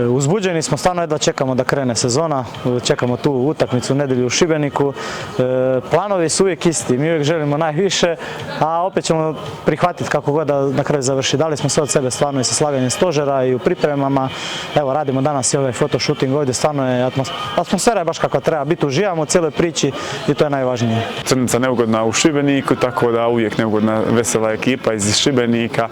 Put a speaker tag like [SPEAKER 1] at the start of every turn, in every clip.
[SPEAKER 1] Uzbuđeni smo, stvarno jedva čekamo da krene sezona, čekamo tu utakmicu u nedjelju u Šibeniku. Planovi su uvijek isti, mi uvijek želimo najviše, a opet ćemo prihvatiti kako god da na kraju završi. Dali smo sve od sebe stvarno i sa slaganjem stožera i u pripremama. Evo, radimo danas i ovaj fotoshooting ovdje, stvarno je atmosfera je baš kakva treba biti, uživamo u cijeloj priči i to je najvažnije.
[SPEAKER 2] Crnica neugodna u Šibeniku, tako da uvijek neugodna vesela ekipa iz Šibenika.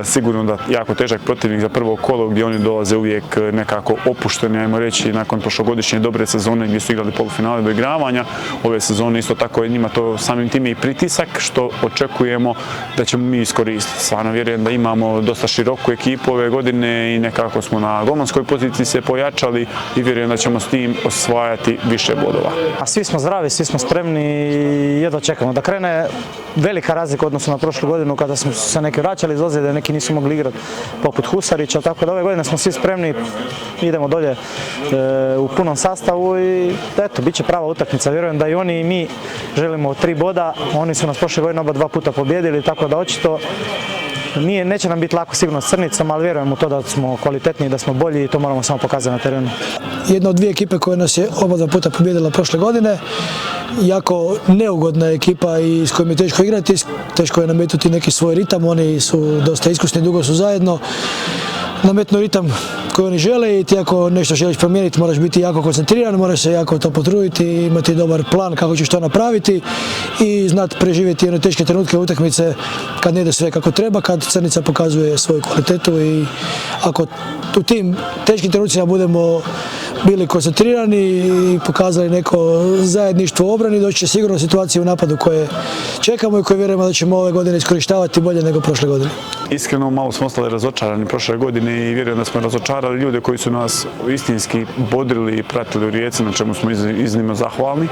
[SPEAKER 2] Sigurno da jako težak protivnik za prvo kolo gdje oni dolaze uvijek nekako opušteni, ajmo reći, nakon prošlogodišnje dobre sezone gdje su igrali polufinale do igravanja. Ove sezone isto tako je njima to samim time i pritisak što očekujemo da ćemo mi iskoristiti. Stvarno vjerujem da imamo dosta široku ekipu ove godine i nekako smo na golmanskoj poziciji se pojačali i vjerujem da ćemo s tim osvajati više bodova.
[SPEAKER 1] Svi smo zdravi, svi smo spremni i jedva čekamo da krene. Velika razlika odnosno na prošlu godinu kada smo se neki vraćali iz ozljede, neki nisu mogli igrati poput Husarića, tako da ove godine smo svi spremni, idemo dolje u punom sastavu i eto, bit će prava utakmica. Vjerujem da i oni i mi želimo 3 boda, oni su nas prošle godine oba 2 puta pobijedili, tako da očito neće nam biti lako sigurno s Crnicom, ali vjerujem u to da smo kvalitetniji, da smo bolji i to moramo samo pokazati na terenu.
[SPEAKER 3] Jedna od 2 ekipe koje nas je oba 2 puta pobijedila prošle godine, jako neugodna ekipa i s kojim je teško igrati, teško je nametnuti neki svoj ritam, oni su dosta iskusni, dugo su zajedno. Nametnu ritam koji oni žele i ti ako nešto želiš promijeniti moraš biti jako koncentriran, moraš se jako to potruditi, imati dobar plan kako ćeš to napraviti i znati preživjeti one teške trenutke utakmice kad ne ide sve kako treba, kad Crnica pokazuje svoju kvalitetu i ako u tim teškim trenucima budemo bili koncentrirani i pokazali neko zajedništvo u obrani, doći će sigurno situacije u napadu koje čekamo i koje vjerujemo da ćemo ove godine iskorištavati bolje nego prošle godine.
[SPEAKER 2] Iskreno malo smo ostali razočarani prošle godine i vjerujem da smo razočarali ljude koji su nas istinski bodrili i pratili u Rijeci, na čemu smo iznimno zahvalni.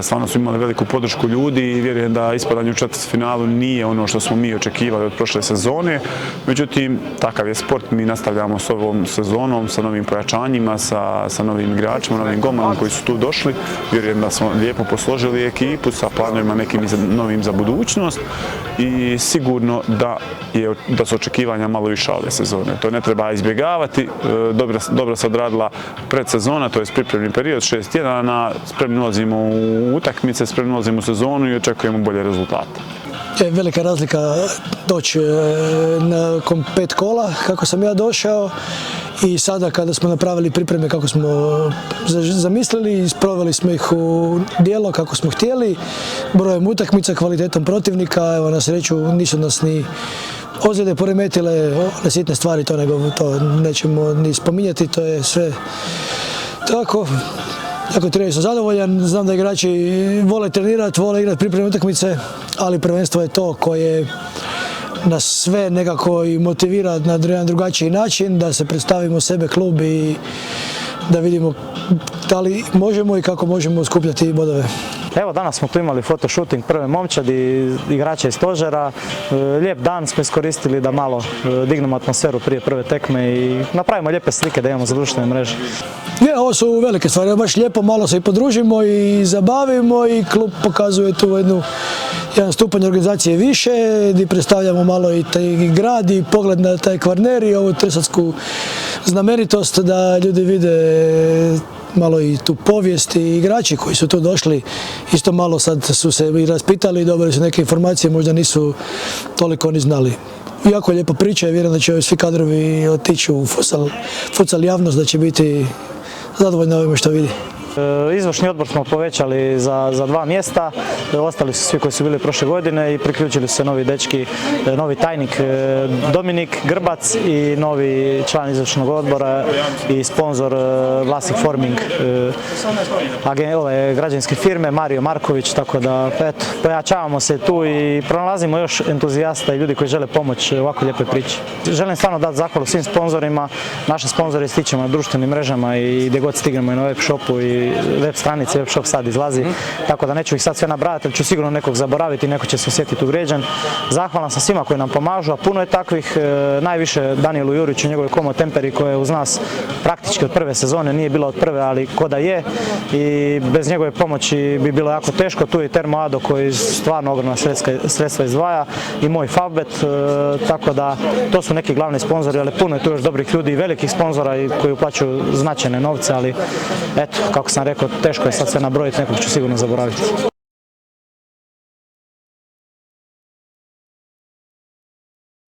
[SPEAKER 2] Stvarno su imali veliku podršku ljudi i vjerujem da ispadanje u četvrtfinalu nije ono što smo mi očekivali od prošle sezone. Međutim, takav je sport, mi nastavljamo s ovom sezonom, sa novim pojačanjima, sa novim igračima, novim golmanima koji su tu došli. Vjerujem da smo lijepo posložili ekipu sa planovima nekim novim za budućnost i sigurno da su očekivanja malo više ove sezone. To ne treba izbjegavati. Dobro se odradila predsezona, to je pripremni period, 6 tjedana, spremni ulazimo u utakmice, spremni ulazimo u sezonu i očekujemo bolje rezultate.
[SPEAKER 3] Velika razlika doći nakon 5 kola kako sam ja došao i sada kada smo napravili pripreme kako smo zamislili i sproveli smo ih u djelo kako smo htjeli, brojem utakmica, kvalitetom protivnika, evo na sreću nisu nas ni ozljede poremetile, one sitne stvari, to nećemo ni spominjati, to je sve tako. Jako trener sam zadovoljan, znam da igrači vole trenirati, vole igrati pripremne utakmice, ali prvenstvo je to koje nas sve nekako i motivira na jedan drugačiji način, da se predstavimo sebe klub i da vidimo da li možemo i kako možemo skupljati bodove.
[SPEAKER 1] Evo, danas smo tu imali fotoshooting prve momčadi, igrača iz stožera. Lijep dan smo iskoristili da malo dignemo atmosferu prije prve tekme i napravimo lijepe slike da imamo za društvene mreže.
[SPEAKER 3] Ovo su velike stvari, baš lijepo, malo se i podružimo i zabavimo i klub pokazuje tu jedan stupanj organizacije više, gdje predstavljamo malo i taj grad i pogled na taj Kvarner i ovu tresatsku znamenitost da ljudi vide malo i tu povijest i igrači koji su tu došli isto malo sad su se i raspitali i dobili su neke informacije, možda nisu toliko ni znali. Jako lijepa priča i vjerujem da će svi kadrovi otići u futsal javnost, da će biti zadovoljni ovime što vidi.
[SPEAKER 1] Izvršni odbor smo povećali za 2 mjesta, ostali su svi koji su bili prošle godine i priključili su se novi dečki, novi tajnik Dominik Grbac i novi član izvršnog odbora i sponzor Vlasnik Forming građevinske firme Mario Marković, tako da eto, pojačavamo se tu i pronalazimo još entuzijasta i ljudi koji žele pomoći ovako lijepoj priči. Želim stvarno dati zahvalu svim sponzorima, naše sponzore stičemo na društvenim mrežama i gdje god stignemo i na web shopu i našoj web stranici, web shop sad izlazi, tako da neću ih sad sve nabrajati, ali ću sigurno nekog zaboraviti i neko će se osjetiti uvrijeđen. Zahvalan sam svima koji nam pomažu, a puno je takvih, najviše Danielu Juriću i njegovoj Komo Temperi koja je uz nas praktički od prve sezone, nije bila od prve, ali ko da je, i bez njegove pomoći bi bilo jako teško. Tu je i Termo Ado koji stvarno ogromna sredstva izdvaja i moj Favbet, tako da to su neki glavni sponzori, ali puno je tu još dobrih ljudi i velikih sponzora i koji uplaćuju značajne novce, ali eto, kako sam rekao, teško je sad sve nabrojiti, nekog ću sigurno zaboraviti.